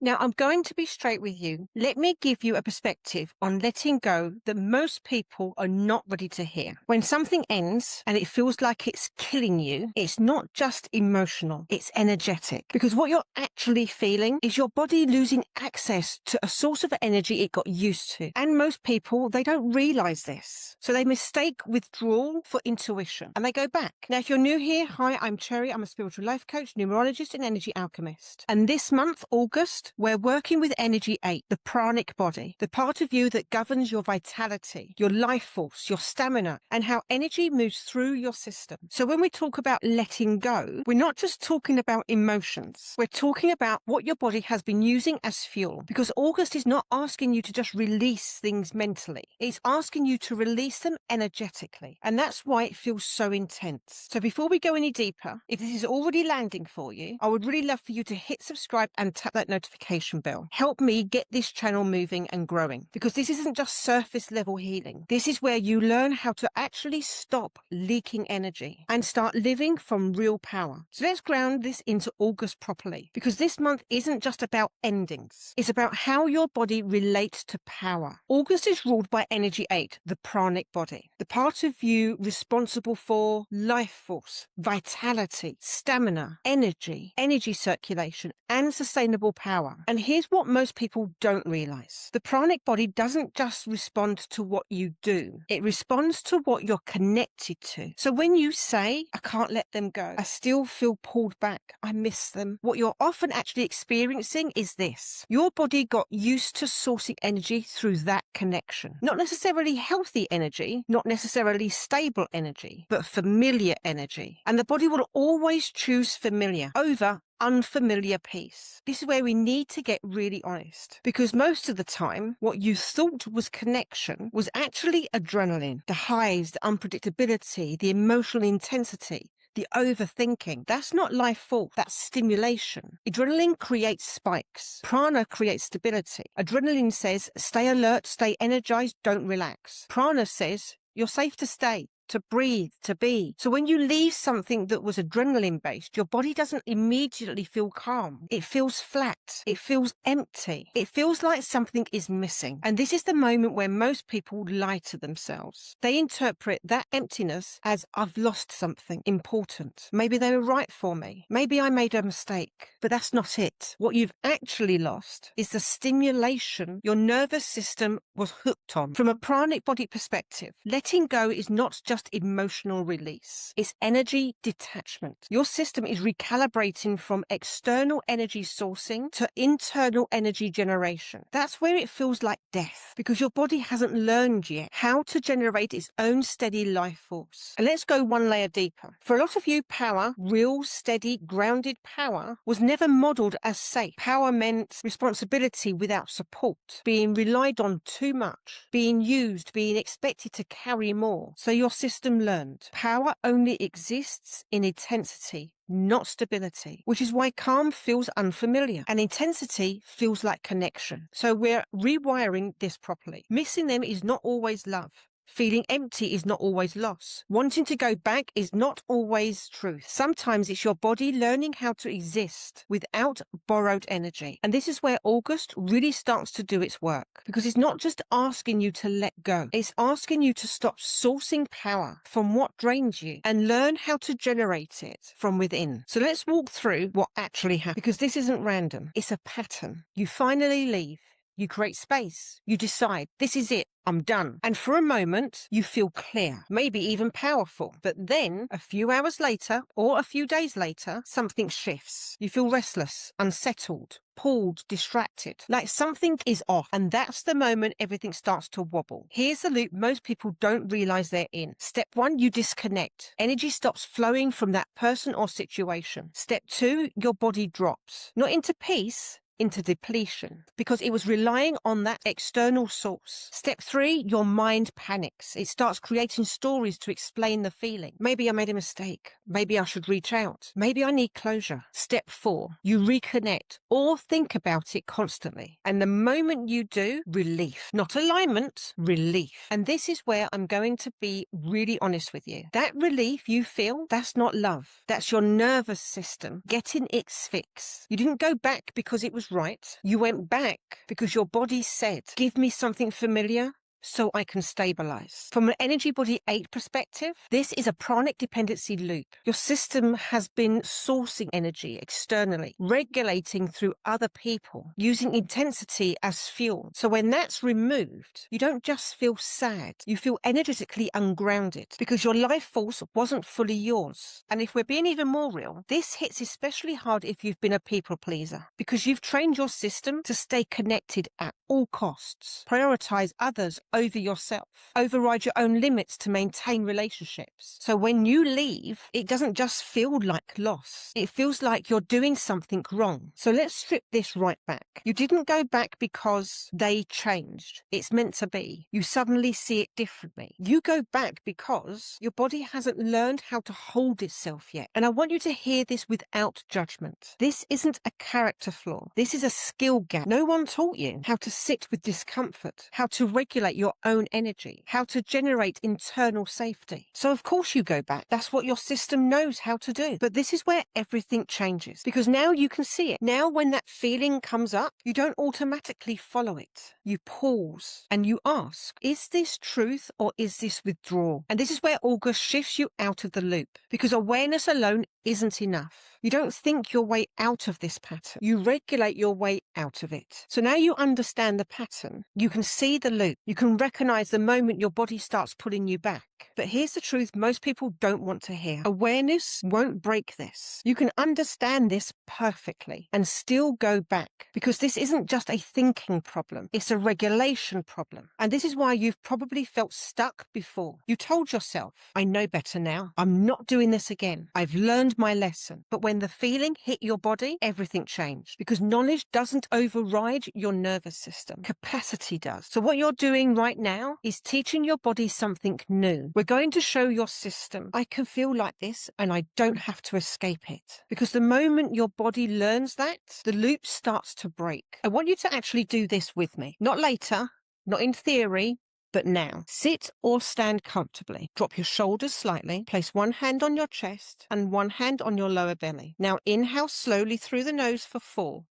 Now, I'm going to be straight with you. Let me give you a perspective on letting go that most people are not ready to hear. When something ends and it feels like it's killing you, it's not just emotional, it's energetic. Because what you're actually feeling is your body losing access to a source of energy it got used to. And most people, they don't realize this. So they mistake withdrawal for intuition and they go back. Now, if you're new here, hi, I'm Cherry. I'm a spiritual life coach, numerologist, and energy alchemist. And this month, August, we're working with Energy 8, the Pranic Body, the part of you that governs your vitality, your life force, your stamina, and how energy moves through your system. So when we talk about letting go, we're not just talking about emotions. We're talking about what your body has been using as fuel. Because August is not asking you to just release things mentally. It's asking you to release them energetically. And that's why it feels so intense. So before we go any deeper, if this is already landing for you, I would really love for you to hit subscribe and tap that notification bell. Help me get this channel moving and growing, because this isn't just surface level healing. This is where you learn how to actually stop leaking energy and start living from real power. So let's ground this into August properly, because this month isn't just about endings. It's about how your body relates to power. August is ruled by Energy 8, the Pranic Body, the part of you responsible for life force, vitality, stamina, energy circulation, and sustainable power. And here's what most people don't realize. The pranic body doesn't just respond to what you do. It responds to what you're connected to. So when you say, I can't let them go, I still feel pulled back, I miss them, what you're often actually experiencing is this. Your body got used to sourcing energy through that connection. Not necessarily healthy energy, not necessarily stable energy, but familiar energy. And the body will always choose familiar over unfamiliar peace. This is where we need to get really honest, because most of the time what you thought was connection was actually adrenaline, the highs, the unpredictability, the emotional intensity, the overthinking. That's not life force, that's stimulation. Adrenaline creates spikes. Prana creates stability. Adrenaline says stay alert, stay energized, don't relax. Prana says you're safe to stay, to breathe, to be. So when you leave something that was adrenaline based, your body doesn't immediately feel calm. It feels flat. It feels empty. It feels like something is missing. And this is the moment where most people lie to themselves. They interpret that emptiness as I've lost something important. Maybe they were right for me. Maybe I made a mistake. But that's not it. What you've actually lost is the stimulation your nervous system was hooked on. From a pranic body perspective, letting go is not just emotional release. It's energy detachment. Your system is recalibrating from external energy sourcing to internal energy generation. That's where it feels like death, because your body hasn't learned yet how to generate its own steady life force. And let's go one layer deeper. For a lot of you, power, real, steady, grounded power, was never modeled as safe. Power meant responsibility without support, being relied on too much, being used, being expected to carry more. So your system learned power only exists in intensity, not stability, which is why calm feels unfamiliar and intensity feels like connection. So we're rewiring this properly. Missing them is not always love. Feeling empty is not always loss. Wanting to go back is not always truth. Sometimes it's your body learning how to exist without borrowed energy. And this is where August really starts to do its work, because it's not just asking you to let go. It's asking you to stop sourcing power from what drains you and learn how to generate it from within. So let's walk through what actually happened, because this isn't random. It's a pattern. You finally leave. You create space. You decide, this is it. I'm done. And for a moment, you feel clear, maybe even powerful. But then, a few hours later, or a few days later, something shifts. You feel restless, unsettled, pulled, distracted, like something is off. And that's the moment everything starts to wobble. Here's the loop most people don't realize they're in. Step 1, you disconnect. Energy stops flowing from that person or situation. Step 2, your body drops. Not into peace, into depletion, because it was relying on that external source. Step 3, your mind panics. It starts creating stories to explain the feeling. Maybe I made a mistake. Maybe I should reach out. Maybe I need closure. Step 4, you reconnect or think about it constantly. And the moment you do, relief. Not alignment, relief. And this is where I'm going to be really honest with you. That relief you feel, that's not love. That's your nervous system getting its fix. You didn't go back because it was feels right. You went back because your body said, give me something familiar so I can stabilize. From an Energy Body 8 perspective, this is a pranic dependency loop. Your system has been sourcing energy externally, regulating through other people, using intensity as fuel. So when that's removed, you don't just feel sad, you feel energetically ungrounded because your life force wasn't fully yours. And if we're being even more real, this hits especially hard if you've been a people pleaser because you've trained your system to stay connected at all costs, prioritize others over yourself, override your own limits to maintain relationships. So when you leave, it doesn't just feel like loss. It feels like you're doing something wrong. So let's strip this right back. You didn't go back because they changed. It's meant to be. You suddenly see it differently. You go back because your body hasn't learned how to hold itself yet. And I want you to hear this without judgment. This isn't a character flaw. This is a skill gap. No one taught you how to sit with discomfort, how to regulate your own energy, how to generate internal safety. So of course you go back. That's what your system knows how to do. But this is where everything changes because now you can see it. Now when that feeling comes up, you don't automatically follow it. You pause and you ask, is this truth or is this withdrawal? And this is where August shifts you out of the loop because awareness alone isn't enough. You don't think your way out of this pattern. You regulate your way out of it. So now you understand the pattern. You can see the loop. You can recognize the moment your body starts pulling you back. But here's the truth most people don't want to hear. Awareness won't break this. You can understand this perfectly and still go back because this isn't just a thinking problem. It's a regulation problem. And this is why you've probably felt stuck before. You told yourself, I know better now. I'm not doing this again. I've learned my lesson. But when the feeling hit your body, everything changed because knowledge doesn't override your nervous system. Capacity does. So what you're doing right now is teaching your body something new. We're going to show your system, I can feel like this and I don't have to escape it. Because the moment your body learns that, the loop starts to break. I want you to actually do this with me. Not later, not in theory, but now. Sit or stand comfortably. Drop your shoulders slightly. Place one hand on your chest and one hand on your lower belly. Now inhale slowly through the nose for 4.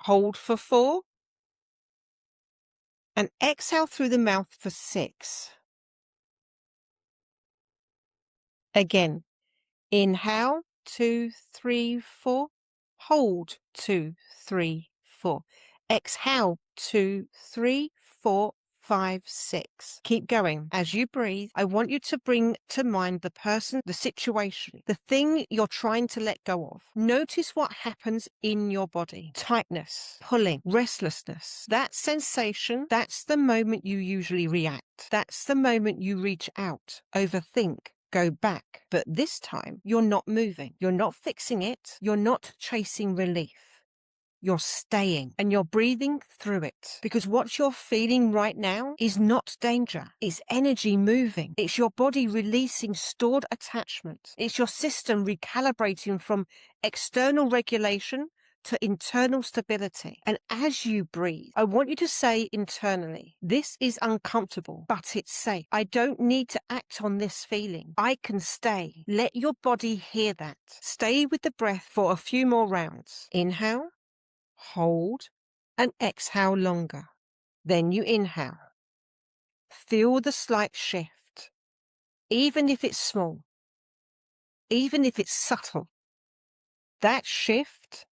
Hold for 4. And exhale through the mouth for 6. Again, inhale, 2, 3, 4. Hold, 2, 3, 4. Exhale, 2, 3, 4, 5, 6. Keep going. As you breathe, I want you to bring to mind the person, the situation, the thing you're trying to let go of. Notice what happens in your body. Tightness, pulling, restlessness. That sensation, that's the moment you usually react. That's the moment you reach out, overthink, go back. But this time, you're not moving. You're not fixing it. You're not chasing relief. You're staying and you're breathing through it because what you're feeling right now is not danger. It's energy moving. It's your body releasing stored attachment. It's your system recalibrating from external regulation to internal stability. And as you breathe, I want you to say internally, this is uncomfortable, but it's safe. I don't need to act on this feeling. I can stay. Let your body hear that. Stay with the breath for a few more rounds. Inhale. Hold and exhale longer. Then you inhale. Feel the slight shift, even if it's small, even if it's subtle. That shift,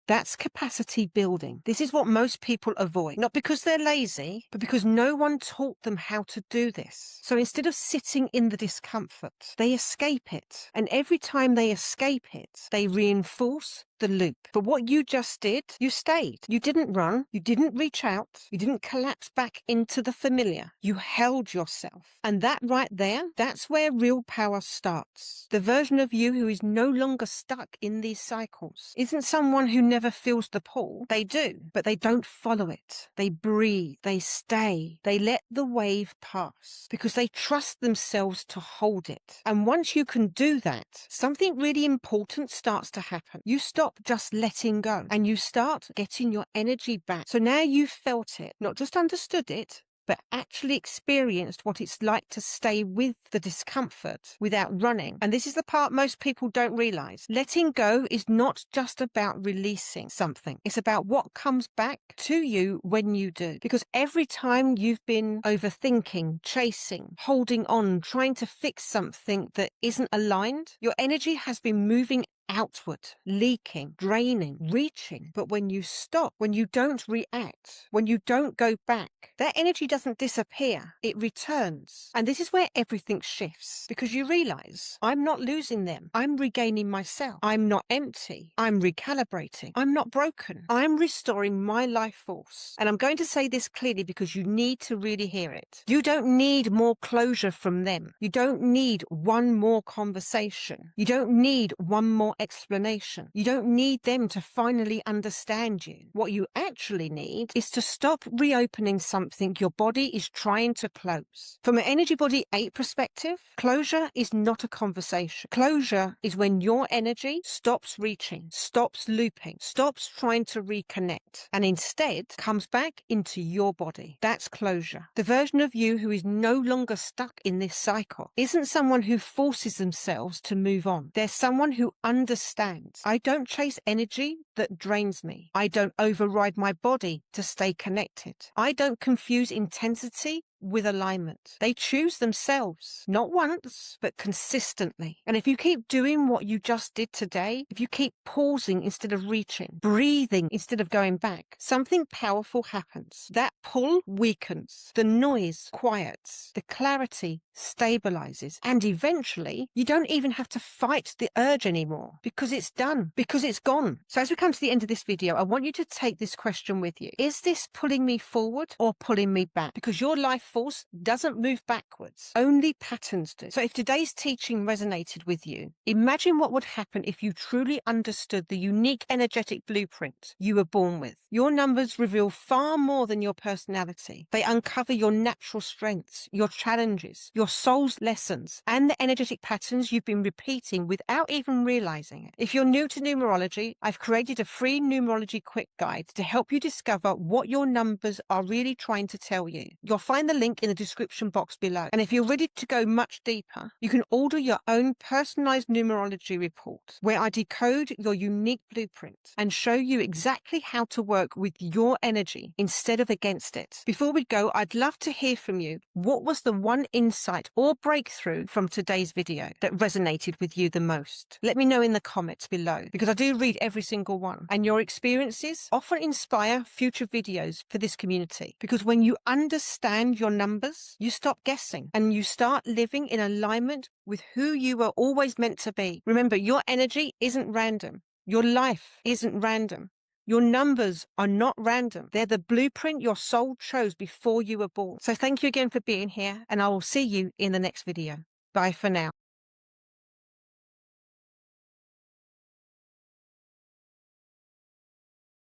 that's capacity building. This is what most people avoid, not because they're lazy, but because no one taught them how to do this. So instead of sitting in the discomfort, they escape it. And every time they escape it, they reinforce the loop. But what you just did, you stayed. You didn't run. You didn't reach out. You didn't collapse back into the familiar. You held yourself. And that right there, that's where real power starts. The version of you who is no longer stuck in these cycles isn't someone who never feels the pull. They do, but they don't follow it. They breathe. They stay. They let the wave pass because they trust themselves to hold it. And once you can do that, something really important starts to happen. You stop just letting go and you start getting your energy back. So now you've felt it, not just understood it, but actually experienced what it's like to stay with the discomfort without running. And this is the part most people don't realize. Letting go is not just about releasing something. It's about what comes back to you when you do. Because every time you've been overthinking, chasing, holding on, trying to fix something that isn't aligned, your energy has been moving outward, leaking, draining, reaching. But when you stop, when you don't react, when you don't go back, that energy doesn't disappear, it returns. And this is where everything shifts, because you realize, I'm not losing them, I'm regaining myself, I'm not empty, I'm recalibrating, I'm not broken, I'm restoring my life force. And I'm going to say this clearly because you need to really hear it. You don't need more closure from them. You don't need one more conversation. You don't need one more explanation. You don't need them to finally understand you. What you actually need is to stop reopening something your body is trying to close. From an Energy Body 8 perspective, closure is not a conversation. Closure is when your energy stops reaching, stops looping, stops trying to reconnect, and instead comes back into your body. That's closure. The version of you who is no longer stuck in this cycle isn't someone who forces themselves to move on. They're someone who understands. I don't chase energy that drains me. I don't override my body to stay connected. I don't confuse intensity with alignment. They choose themselves, not once, but consistently. And if you keep doing what you just did today, if you keep pausing instead of reaching, breathing instead of going back, something powerful happens. That pull weakens, the noise quiets, the clarity stabilizes, and eventually you don't even have to fight the urge anymore because it's done, because it's gone. So as we come to the end of this video, I want you to take this question with you. Is this pulling me forward or pulling me back? Because your life force doesn't move backwards. Only patterns do. So if today's teaching resonated with you, imagine what would happen if you truly understood the unique energetic blueprint you were born with. Your numbers reveal far more than your personality. They uncover your natural strengths, your challenges, your soul's lessons, and the energetic patterns you've been repeating without even realizing it. If you're new to numerology, I've created a free numerology quick guide to help you discover what your numbers are really trying to tell you. You'll find the link in the description box below. And if you're ready to go much deeper, you can order your own personalized numerology report where I decode your unique blueprint and show you exactly how to work with your energy instead of against it. Before we go, I'd love to hear from you. What was the one insight or breakthrough from today's video that resonated with you the most? Let me know in the comments below, because I do read every single one, and your experiences often inspire future videos for this community. Because when you understand your numbers, you stop guessing and you start living in alignment with who you were always meant to be. Remember, your energy isn't random. Your life isn't random. Your numbers are not random. They're the blueprint your soul chose before you were born. So thank you again for being here, and I will see you in the next video. Bye for now.